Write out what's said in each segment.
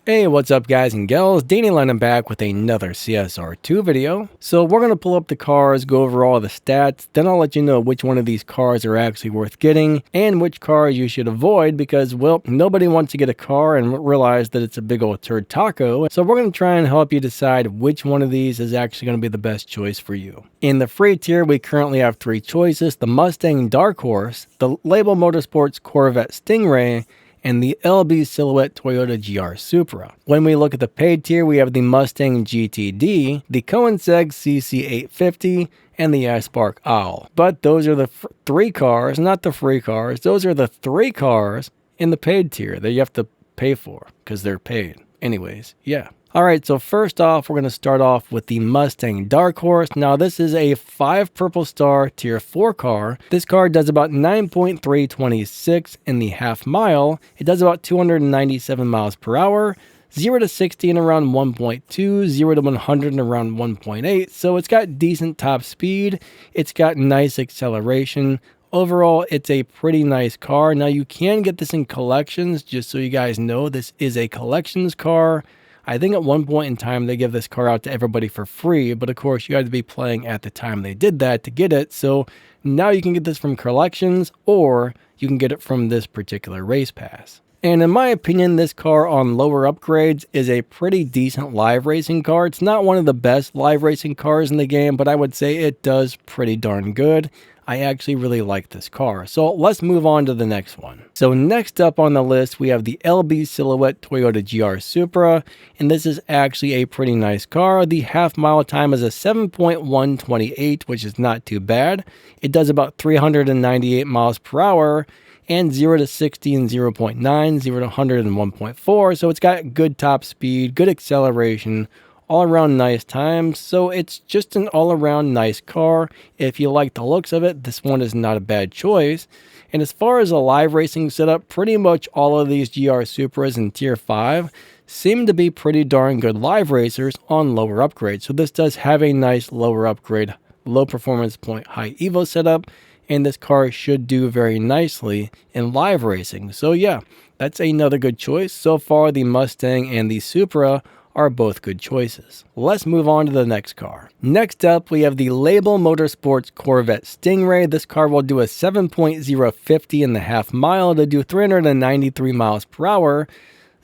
Hey, what's up guys and gals? Danny Lennon back with another CSR2 video. So we're going to pull up the cars, go over all the stats, then I'll let you know which one of these cars are actually worth getting and which cars you should avoid because, well, nobody wants to get a car and realize that it's a big old turd taco. So we're going to try and help you decide which one of these is actually going to be the best choice for you. In the free tier, we currently have three choices: the Mustang Dark Horse, the Label Motorsports Corvette Stingray, and the LB Silhouette Toyota GR Supra. When we look at the paid tier, we have the Mustang GTD, the Koenigsegg CC850, and the iSpark Owl. But those are the three cars, not the free cars. Those are the three cars in the paid tier that you have to pay for because they're paid. Anyways, yeah. Alright, so first off, we're going to start off with the Mustang Dark Horse. Now, this is a 5 purple star tier 4 car. This car does about 9.326 in the half mile. It does about 297 miles per hour. 0 to 60 in around 1.2, 0 to 100 in around 1.8. So it's got decent top speed. It's got nice acceleration. Overall, it's a pretty nice car. Now, you can get this in collections, just so you guys know. This is a collections car. I think at one point in time, they give this car out to everybody for free, but of course, you had to be playing at the time they did that to get it. So now you can get this from collections, or you can get it from this particular race pass. And in my opinion, this car on lower upgrades is a pretty decent live racing car. It's not one of the best live racing cars in the game, but I would say it does pretty darn good. I actually really like this car. So let's move on to the next one. So next up on the list, we have the LB Silhouette Toyota GR Supra, and this is actually a pretty nice car. The half mile time is a 7.128, which is not too bad. It does about 398 miles per hour, and 0 to 60 in 0.9, 0 to 100 in 1.4. So it's got good top speed, good acceleration, all around nice times. So it's just an all around nice car. If you like the looks of it, this one is not a bad choice. And as far as a live racing setup, pretty much all of these GR Supras in tier 5 seem to be pretty darn good live racers on lower upgrades. So this does have a nice lower upgrade, low performance point, high evo setup. And this car should do very nicely in live racing. So yeah, that's another good choice. So far, the Mustang and the Supra are both good choices. Let's move on to the next car. Next up, we have the Label Motorsports Corvette Stingray. This car will do a 7.050 in the half mile to do 393 miles per hour,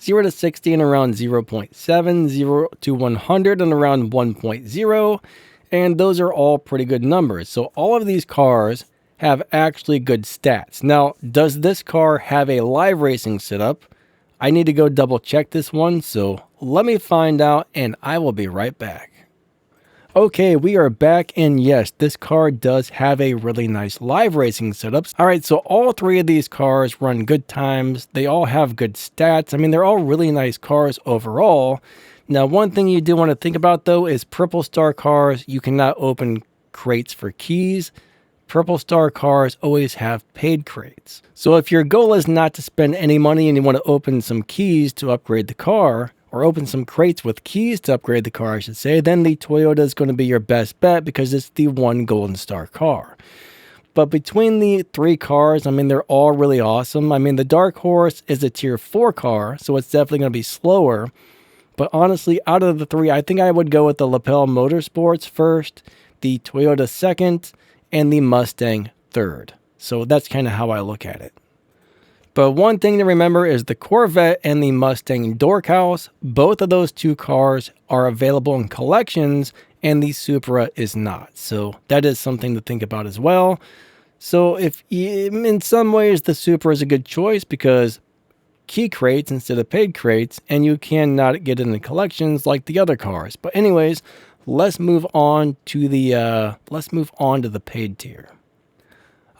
0 to 60 in around 0.7, 0 to 100 in around 1.0, and those are all pretty good numbers. So all of these cars have actually good stats. Now, does this car have a live racing setup? I need to go double check this one, so let me find out and I will be right back. Okay, we are back, and yes, this car does have a really nice live racing setup. Alright, so all three of these cars run good times. They all have good stats. I mean, they're all really nice cars overall. Now, one thing you do want to think about though is purple star cars, you cannot open crates for keys. Purple star cars always have paid crates. So if your goal is not to spend any money and you want to open some keys to upgrade the car, or open some crates with keys to upgrade the car, I should say, then the Toyota is going to be your best bet because it's the one golden star car. But between the three cars, I mean, they're all really awesome. I mean, the Dark Horse is a tier 4 car, so it's definitely going to be slower. But honestly, out of the three, I think I would go with the Lapel Motorsports first, the Toyota second, and the Mustang third. So that's kind of how I look at it. But one thing to remember is the Corvette and the Mustang Dorkhouse, both of those two cars are available in collections, and the Supra is not. So that is something to think about as well. So if in some ways the Supra is a good choice because key crates instead of paid crates, and you cannot get it in the collections like the other cars. But anyways, let's move on to the paid tier.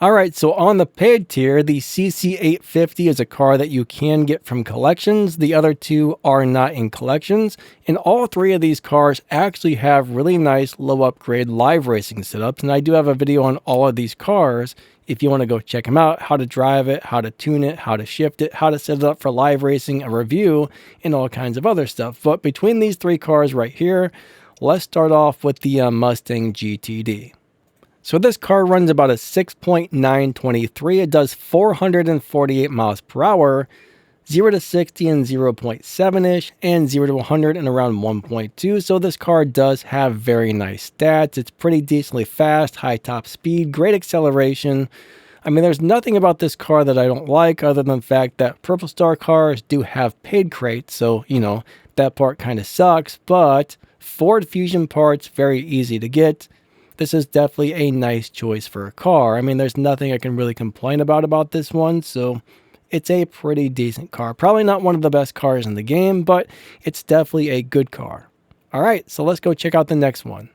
Alright, so on the paid tier, the CC850 is a car that you can get from collections. The other two are not in collections. And all three of these cars actually have really nice low upgrade live racing setups. And I do have a video on all of these cars if you want to go check them out, how to drive it, how to tune it, how to shift it, how to set it up for live racing, a review, and all kinds of other stuff. But between these three cars right here, let's start off with the Mustang GTD. So this car runs about a 6.923. It does 448 miles per hour, 0 to 60 in 0.7-ish, and 0 to 100 in around 1.2. So this car does have very nice stats. It's pretty decently fast, high top speed, great acceleration. I mean, there's nothing about this car that I don't like other than the fact that Purple Star cars do have paid crates. So, you know, that part kind of sucks, but Ford Fusion parts, very easy to get. This is definitely a nice choice for a car. I mean, there's nothing I can really complain about this one, so it's a pretty decent car. Probably not one of the best cars in the game, but it's definitely a good car. All right, so let's go check out the next one.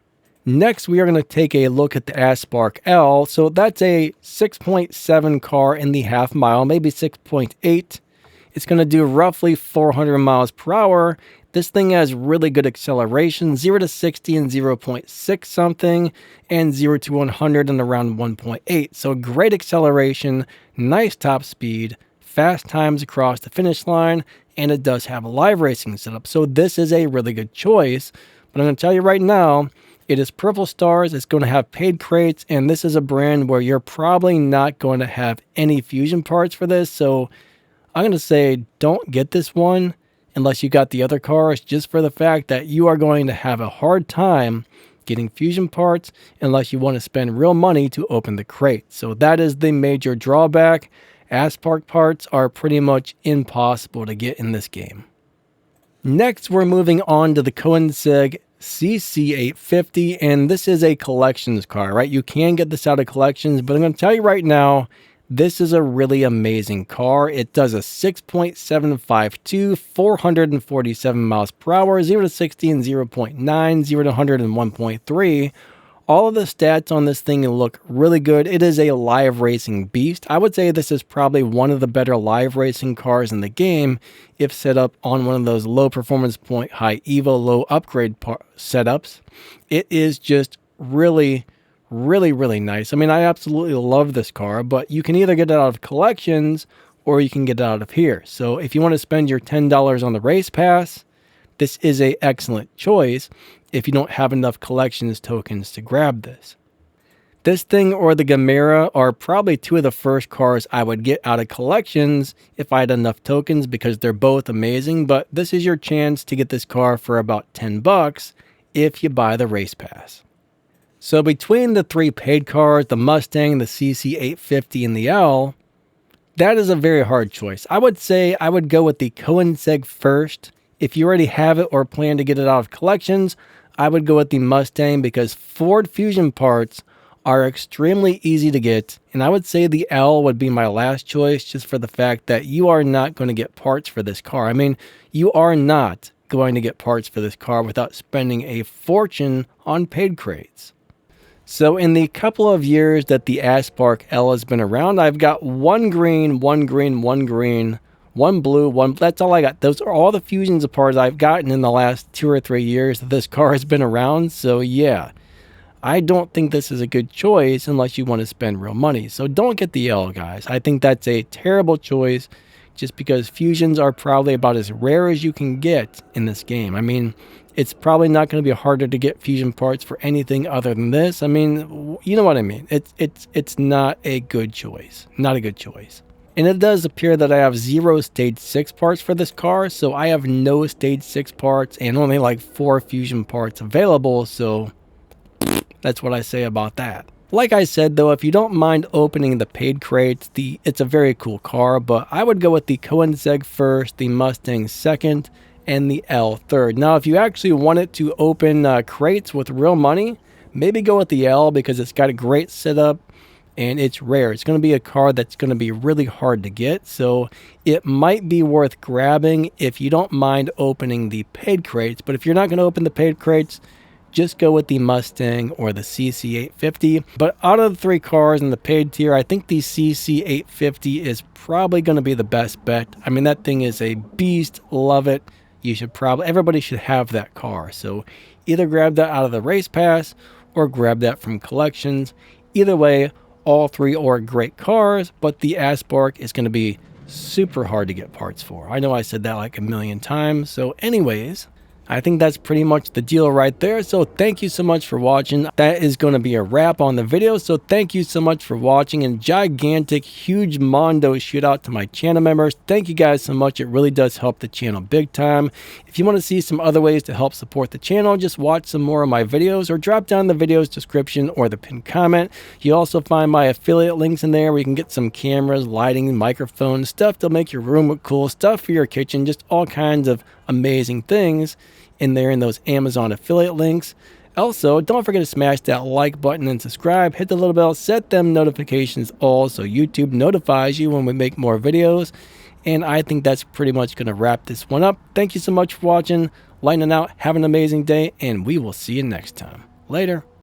Next, we are going to take a look at the Aspark L. So that's a 6.7 car in the half mile, maybe 6.8. It's going to do roughly 400 miles per hour. This thing has really good acceleration, 0 to 60 in 0.6 something, and 0 to 100 in around 1.8. So great acceleration, nice top speed, fast times across the finish line, and it does have a live racing setup. So this is a really good choice. But I'm going to tell you right now, it is Purple Stars, it's going to have paid crates, and this is a brand where you're probably not going to have any fusion parts for this. So I'm going to say don't get this one unless you got the other cars, just for the fact that you are going to have a hard time getting fusion parts unless you want to spend real money to open the crate. So that is the major drawback. Aspark parts are pretty much impossible to get in this game. Next, we're moving on to the Koenigsegg CC850, and this is a collections car, right? You can get this out of collections, but I'm going to tell you right now, this is a really amazing car. It does a 6.752, 447 miles per hour, 0 to 60 in 0.9, 0 to 100 in 1.3. All of the stats on this thing look really good. It is a live racing beast. I would say this is probably one of the better live racing cars in the game if set up on one of those low performance point, high evo, low upgrade setups. It is just really nice. I mean, I absolutely love this car, but you can either get it out of collections or you can get it out of here. So if you want to spend your $10 on the race pass, this is an excellent choice if you don't have enough collections tokens to grab this. This thing or the Gamera are probably two of the first cars I would get out of collections if I had enough tokens, because they're both amazing, but this is your chance to get this car for about 10 bucks if you buy the race pass. So between the three paid cars, the Mustang, the CC850, and the L, that is a very hard choice. I would say I would go with the Koenigsegg first. If you already have it or plan to get it out of collections, I would go with the Mustang because Ford Fusion parts are extremely easy to get. And I would say the L would be my last choice, just for the fact that you are not going to get parts for this car. I mean, you are not going to get parts for this car without spending a fortune on paid crates. So in the couple of years that the Aspark L has been around, I've got one green, one blue, one. That's all I got. Those are all the fusions of parts I've gotten in the last 2 or 3 years that this car has been around. So yeah, I don't think this is a good choice unless you want to spend real money. So don't get the L, guys. I think that's a terrible choice just because fusions are probably about as rare as you can get in this game. I mean, it's probably not going to be harder to get fusion parts for anything other than this. I mean, you know what I mean. It's not a good choice. Not a good choice. And it does appear that I have 0 stage 6 parts for this car, so I have no stage 6 parts and only like 4 fusion parts available, so that's what I say about that. Like I said though, if you don't mind opening the paid crates, it's a very cool car, but I would go with the Koenigsegg first, the Mustang second, and the L third. Now, if you actually wanted to open crates with real money, maybe go with the L because it's got a great setup and it's rare. It's going to be a car that's going to be really hard to get, so it might be worth grabbing if you don't mind opening the paid crates. But if you're not going to open the paid crates, just go with the Mustang or the CC850. But out of the 3 cars in the paid tier, I think the CC850 is probably going to be the best bet. I mean, that thing is a beast. Love it. Everybody should have that car. So either grab that out of the race pass or grab that from collections. Either way, all 3 are great cars, but the Aspark is going to be super hard to get parts for. I know I said that like a million times. So anyways, I think that's pretty much the deal right there. So thank you so much for watching. That is going to be a wrap on the video. So thank you so much for watching, and gigantic, huge mondo shout out to my channel members. Thank you guys so much. It really does help the channel big time. If you want to see some other ways to help support the channel, just watch some more of my videos or drop down the video's description or the pinned comment. You also find my affiliate links in there where you can get some cameras, lighting, microphones, stuff to make your room look cool, stuff for your kitchen, just all kinds of amazing things in there in those Amazon affiliate links. Also, don't forget to smash that like button and subscribe. Hit the little bell, set them notifications all so YouTube notifies you when we make more videos. And I think that's pretty much going to wrap this one up. Thank you so much for watching. Lightning out. Have an amazing day, and we will see you next time. Later.